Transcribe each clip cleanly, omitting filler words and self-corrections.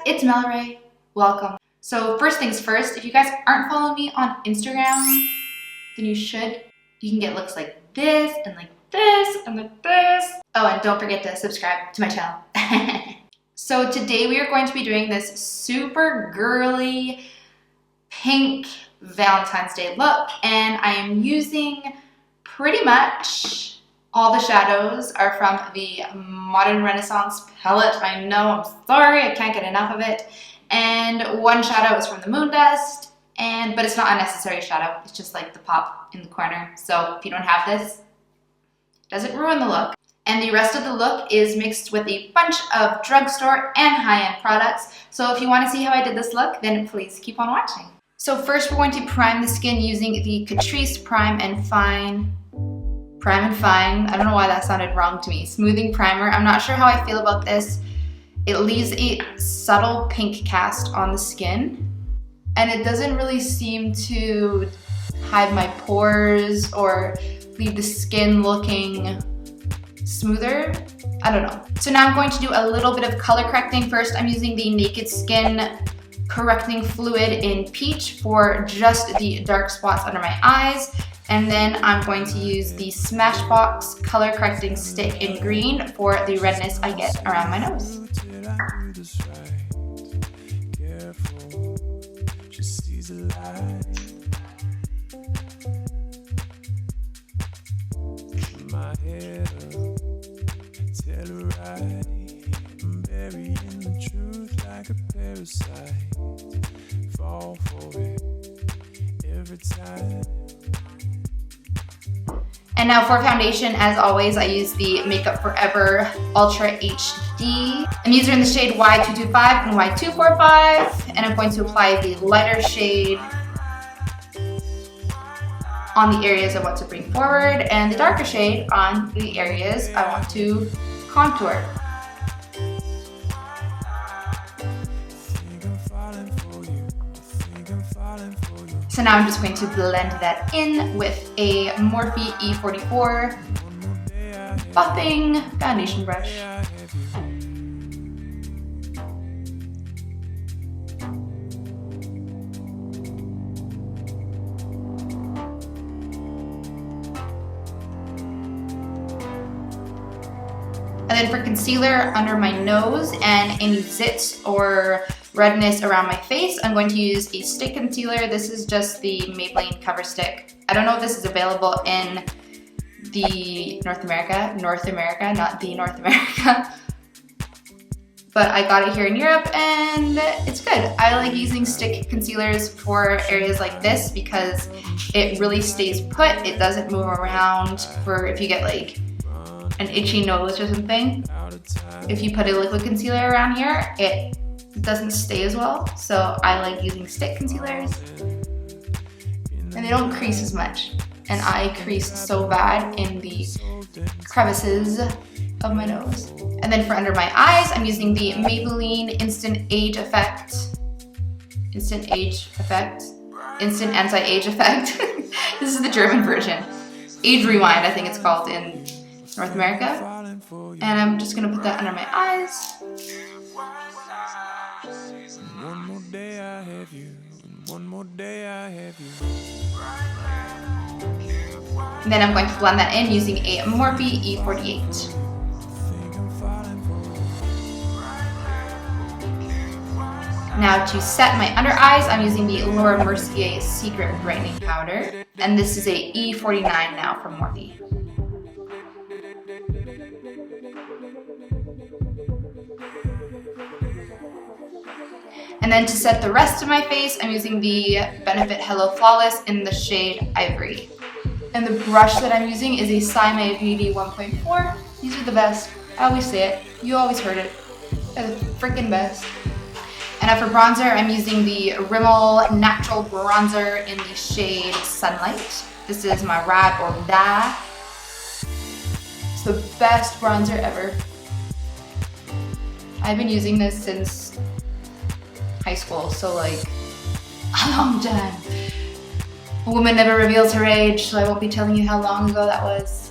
it's Melrae. Welcome. So first things first, if you guys aren't following me on Instagram, then you should. You can get looks like this and like this and like this. Oh, and don't forget to subscribe to my channel. So today we are going to be doing this super girly pink Valentine's Day look, and I am using pretty much all the shadows are from the Modern Renaissance Palette. I know, I'm sorry, I can't get enough of it. And one shadow is from the Moon Dust, but it's not unnecessary shadow. It's just like the pop in the corner. So if you don't have this, it doesn't ruin the look. And the rest of the look is mixed with a bunch of drugstore and high-end products. So if you want to see how I did this look, then please keep on watching. So first we're going to prime the skin using the Catrice Prime and Fine. I don't know why that sounded wrong to me. Smoothing primer. I'm not sure how I feel about this. It leaves a subtle pink cast on the skin, and it doesn't really seem to hide my pores or leave the skin looking smoother. I don't know. So now I'm going to do a little bit of color correcting. First, I'm using the Naked Skin Correcting Fluid in Peach for just the dark spots under my eyes. And then I'm going to use the Smashbox Color Correcting Stick in Green for the redness I get around my nose. And now for foundation, as always, I use the Makeup Forever Ultra HD. I'm using it in the shade Y225 and Y245, and I'm going to apply the lighter shade on the areas I want to bring forward and the darker shade on the areas I want to contour. So now I'm just going to blend that in with a Morphe E44 buffing foundation brush. And then for concealer under my nose and any zits or redness around my face, I'm going to use a stick concealer. This is just the Maybelline Cover Stick. I don't know if this is available in the North America, not the North America. But I got it here in Europe and it's good. I like using stick concealers for areas like this because it really stays put. It doesn't move around for if you get like an itchy nose or something. If you put a liquid concealer around here, it doesn't stay as well. So I like using stick concealers and they don't crease as much. And I crease so bad in the crevices of my nose. And then for under my eyes, I'm using the Maybelline Instant Anti-Age Effect. This is the German version. Age Rewind, I think it's called in North America. And I'm just gonna put that under my eyes. And then I'm going to blend that in using a Morphe E48. Now to set my under eyes, I'm using the Laura Mercier Secret Brightening Powder. And this is a E49 now from Morphe. And then to set the rest of my face, I'm using the Benefit Hello Flawless in the shade Ivory. And the brush that I'm using is a Simei Beauty 1.4. These are the best. I always say it. You always heard it. They're the freaking best. And now for bronzer, I'm using the Rimmel Natural Bronzer in the shade Sunlight. This is my ride or die. It's the best bronzer ever. I've been using this since high school, so like a long time. A woman never reveals her age, so I won't be telling you how long ago that was.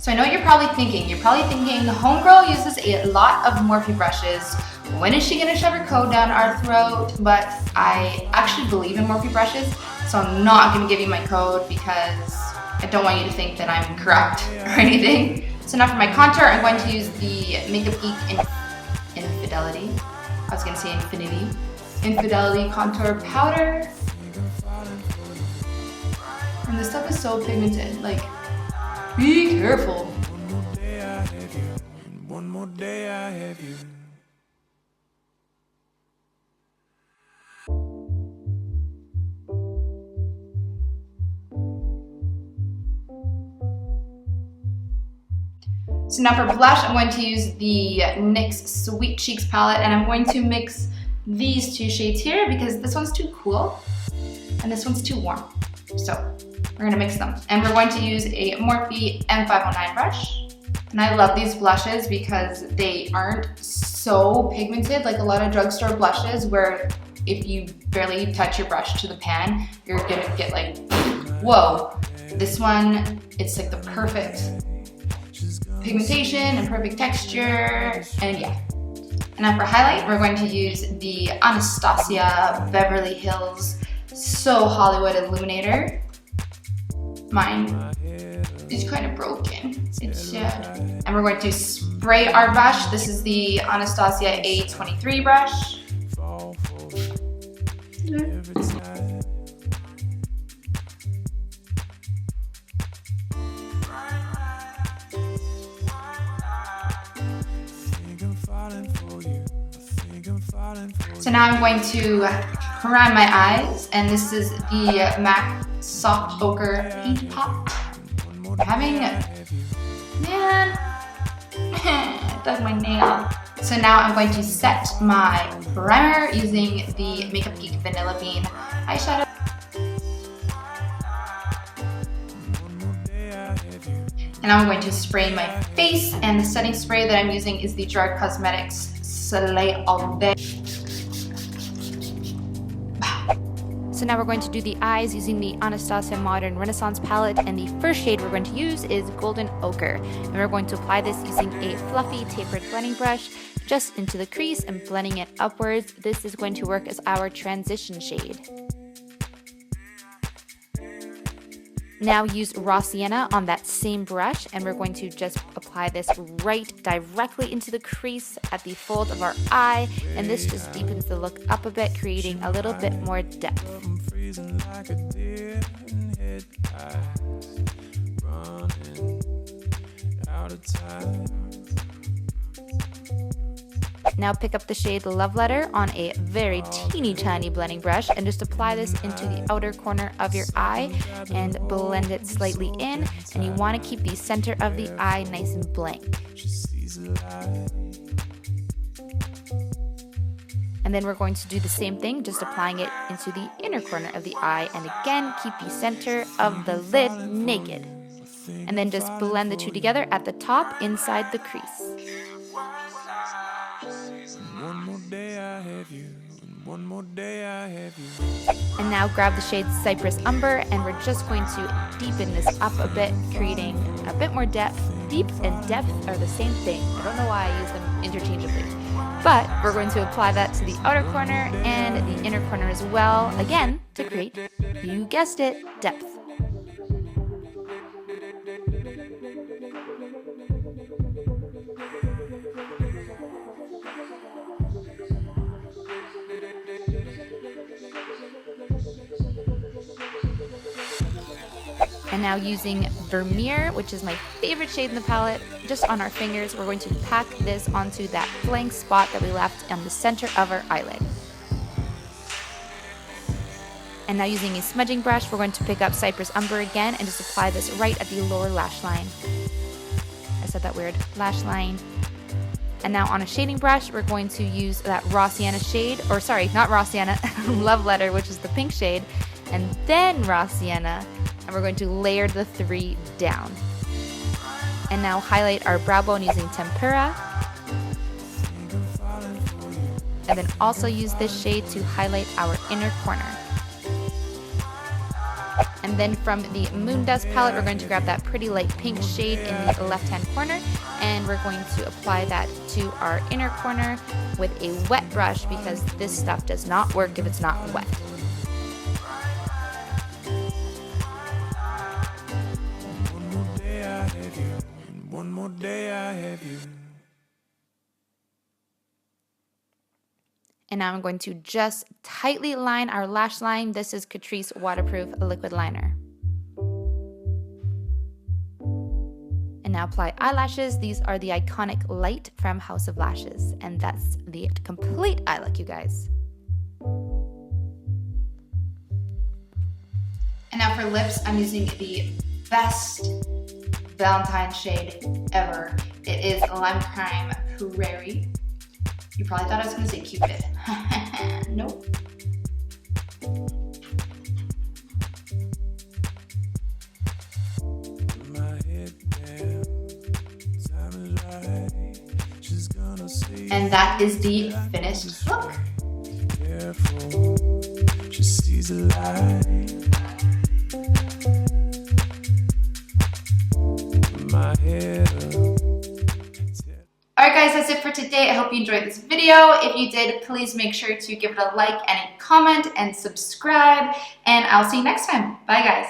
So I know what you're probably thinking. You're probably thinking, Homegirl uses a lot of Morphe brushes. when is she gonna shove her code down our throat? But I actually believe in Morphe brushes, so I'm not gonna give you my code because I don't want you to think that I'm correct or anything. So now for my contour, I'm going to use the Makeup Geek Infidelity. I was gonna say Infinity. Infidelity Contour Powder. And this stuff is so pigmented, like, be careful. One more day I have you. So now for blush, I'm going to use the NYX Sweet Cheeks palette, and I'm going to mix these two shades here because this one's too cool and this one's too warm. So we're gonna mix them. And we're going to use a Morphe M509 brush. And I love these blushes because they aren't so pigmented like a lot of drugstore blushes where if you barely touch your brush to the pan, you're gonna get like, whoa. This one, it's like the perfect pigmentation and perfect texture, and yeah. And now for highlight, we're going to use the Anastasia Beverly Hills So Hollywood Illuminator. Mine is kind of broken, it's sad. And we're going to spray our brush. This is the Anastasia A23 brush. So now I'm going to prime my eyes, and this is the MAC Soft Ochre Paint Pot. Man, I dug my nail. So now I'm going to set my primer using the Makeup Geek Vanilla Bean eyeshadow. And now I'm going to spray my face, and the setting spray that I'm using is the Gerard Cosmetics Soleil All Day. So now we're going to do the eyes using the Anastasia Modern Renaissance Palette, and the first shade we're going to use is Golden Ochre. And we're going to apply this using a fluffy tapered blending brush just into the crease and blending it upwards. This is going to work as our transition shade. Now use raw sienna on that same brush, and we're going to just apply this right directly into the crease at the fold of our eye, and this just deepens the look up a bit, creating a little bit more depth. Now pick up the shade Love Letter on a very teeny tiny blending brush and just apply this into the outer corner of your eye and blend it slightly in, and you want to keep the center of the eye nice and blank. And then we're going to do the same thing, just applying it into the inner corner of the eye, and again keep the center of the lid naked. And then just blend the two together at the top inside the crease. And now grab the shade Cypress Umber, and we're just going to deepen this up a bit, creating a bit more depth. Deep and depth are the same thing. I don't know why I use them interchangeably. But we're going to apply that to the outer corner and the inner corner as well, again, to create, you guessed it, depth. And now using Vermeer, which is my favorite shade in the palette, just on our fingers, we're going to pack this onto that blank spot that we left on the center of our eyelid. And now using a smudging brush, we're going to pick up Cypress Umber again and just apply this right at the lower lash line. I said that weird, lash line. And now on a shading brush, we're going to use that Raw Sienna shade, or sorry, not Raw Sienna, Love Letter, which is the pink shade, and then Raw Sienna. And we're going to layer the three down. And now highlight our brow bone using Tempera. And then also use this shade to highlight our inner corner. And then from the Moon Dust palette, we're going to grab that pretty light pink shade in the left-hand corner, and we're going to apply that to our inner corner with a wet brush because this stuff does not work if it's not wet. One more day I have you. And now I'm going to just tightly line our lash line. This is Catrice Waterproof Liquid Liner. And now apply eyelashes. These are the iconic Light from House of Lashes. And that's the complete eye look, you guys. And now for lips, I'm using the best Valentine shade ever. It is Lime Crime Prairie. You probably thought I was gonna say Cupid. Nope. And that is the finished look. She sees a light. My head up. Alright guys, that's it for today. I hope you enjoyed this video. If you did, please make sure to give it a like and a comment and subscribe. And I'll see you next time. Bye guys.